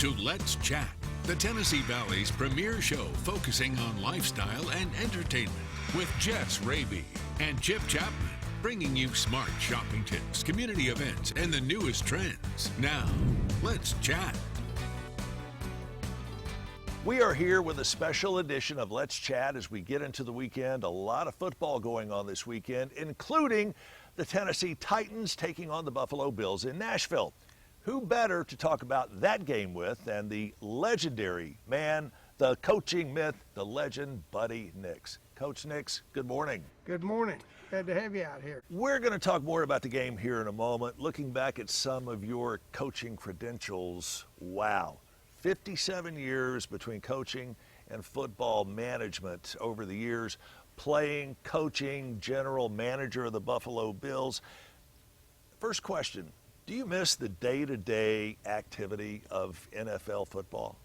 to Let's Chat, the Tennessee Valley's premier show focusing on lifestyle and entertainment with Jess Raby and Chip Chapman, bringing you smart shopping tips, community events, and the newest trends. Now, let's chat. We are here with a special edition of Let's Chat as we get into the weekend. A lot of football going on this weekend, including the Tennessee Titans taking on the Buffalo Bills in Nashville. Who better to talk about that game with than the legendary man, the coaching myth, the legend, Buddy Nix. Coach Nix, good morning. Good morning. Glad to have you out here. We're going to talk more about the game here in a moment. Looking back at some of your coaching credentials, wow. 57 years between coaching and football management over the years, playing, coaching, general manager of the Buffalo Bills. First question, do you miss the day-to-day activity of NFL football?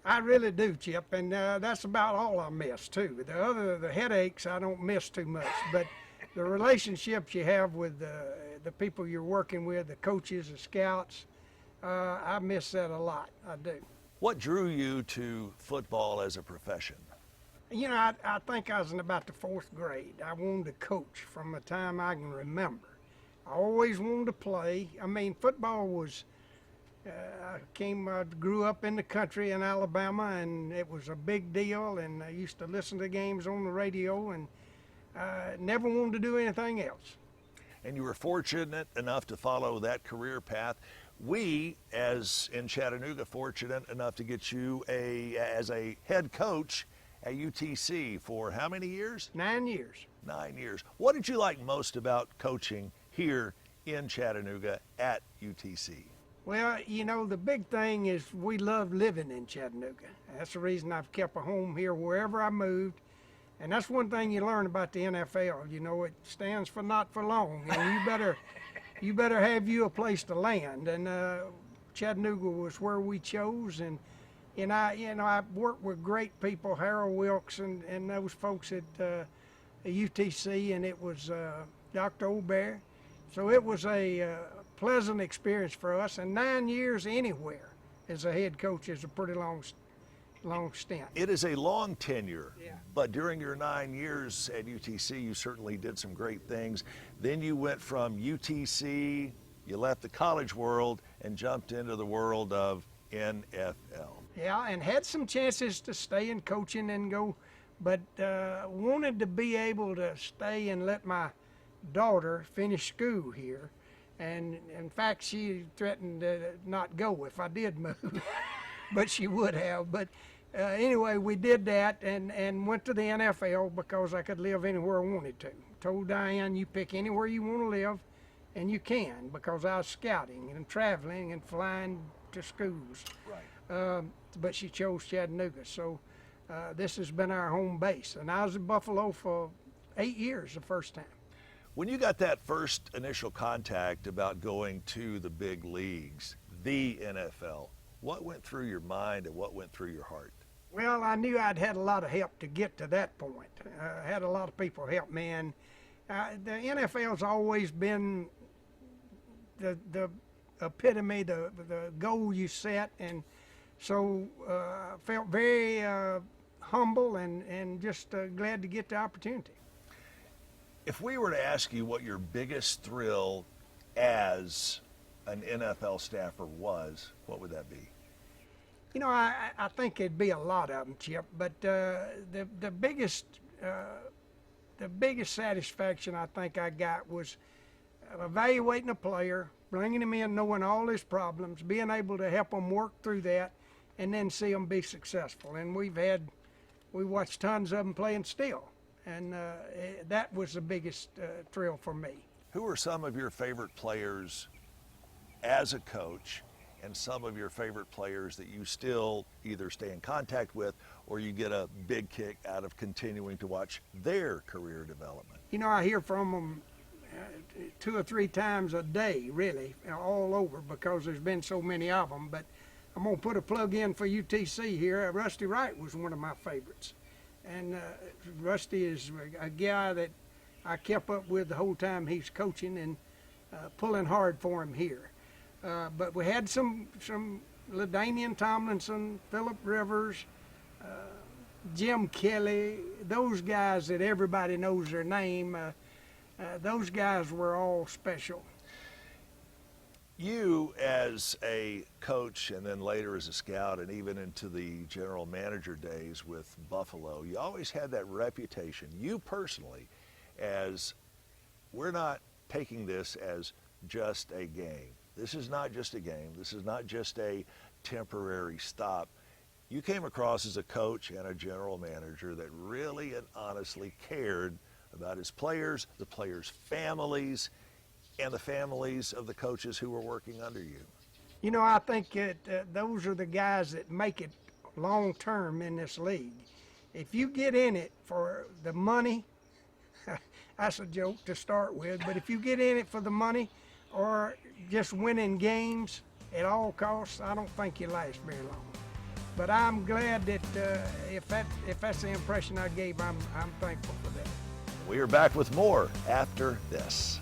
I really do, Chip, and that's about all I miss, too. The headaches I don't miss too much, but the relationships you have with the people you're working with, the coaches, the scouts, I miss that a lot. I do. What drew you to football as a profession? You know, I think I was in about the fourth grade. I wanted to coach from the time I can remember. I always wanted to play. I mean, football was, I grew up in the country in Alabama, and it was a big deal, and I used to listen to games on the radio, and never wanted to do anything else. And you were fortunate enough to follow that career path. We, as in Chattanooga, fortunate enough to get you as a head coach at UTC for how many years? 9 years. 9 years. What did you like most about coaching here in Chattanooga at UTC? Well, you know, the big thing is we love living in Chattanooga. That's the reason I've kept a home here wherever I moved. And that's one thing you learn about the NFL. You know, it stands for not for long. And you better have you a place to land. And Chattanooga was where we chose. And I've worked with great people, Harold Wilkes and those folks at UTC, and it was Dr. Aubert. So it was a pleasant experience for us. And 9 years anywhere as a head coach is a pretty long stint. It is a long tenure, yeah. But during your 9 years at UTC, you certainly did some great things. Then you went from UTC, you left the college world and jumped into the world of NFL. Yeah, and had some chances to stay in coaching and go, but wanted to be able to stay and let my daughter finish school here. And in fact, she threatened to not go if I did move, but she would have. But anyway, we did that and went to the NFL because I could live anywhere I wanted to. Told Diane, you pick anywhere you want to live, and you can, because I was scouting and traveling and flying to schools. Right. But she chose Chattanooga, so this has been our home base. And I was in Buffalo for 8 years the first time. When you got that first initial contact about going to the big leagues, the NFL, what went through your mind and what went through your heart? Well, I knew I'd had a lot of help to get to that point. I had a lot of people help me, and the NFL's always been the epitome, the goal you set, and so I felt very humble and just glad to get the opportunity. If we were to ask you what your biggest thrill as an NFL staffer was, what would that be? You know, I think it'd be a lot of them, Chip, but the biggest satisfaction I think I got was evaluating a player, bringing him in, knowing all his problems, being able to help him work through that, and then see them be successful. And we watched tons of them playing still, and that was the biggest thrill for me. Who are some of your favorite players as a coach, and some of your favorite players that you still either stay in contact with or you get a big kick out of continuing to watch their career development? You know, I hear from them 2 or 3 times a day, really, all over, because there's been so many of them. But I'm going to put a plug in for UTC here. Rusty Wright was one of my favorites. And Rusty is a guy that I kept up with the whole time he's coaching, and pulling hard for him here. But we had some LaDainian Tomlinson, Phillip Rivers, Jim Kelly, those guys that everybody knows their name, those guys were all special. You, as a coach and then later as a scout and even into the general manager days with Buffalo, you always had that reputation, you personally, as we're not taking this as just a game. This is not just a game. This is not just a temporary stop. You came across as a coach and a general manager that really and honestly cared about his players, the players' families, and the families of the coaches who were working under you. You know, I think that those are the guys that make it long term in this league. If you get in it for the money, that's a joke to start with, but if you get in it for the money or just winning games at all costs, I don't think you last very long. But I'm glad that if that's the impression I gave, I'm thankful for that. We are back with more after this.